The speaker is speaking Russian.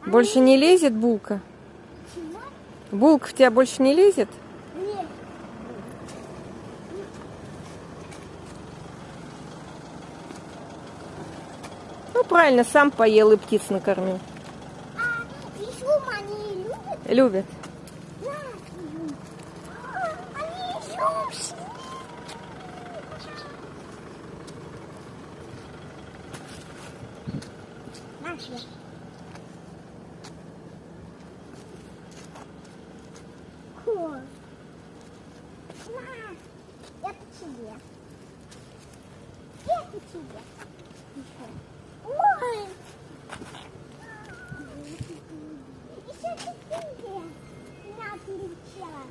Больше не лезет булка? Чего? Булка в тебя больше не лезет? Нет. Ну, правильно, сам поел и птиц накормил. А изюм они любят? Любят. Да, изюм. Они изюм съели. Нашли. Фу. На, это тебе. Это тебе. Еще. Ой. Еще тебе. На, прилетела.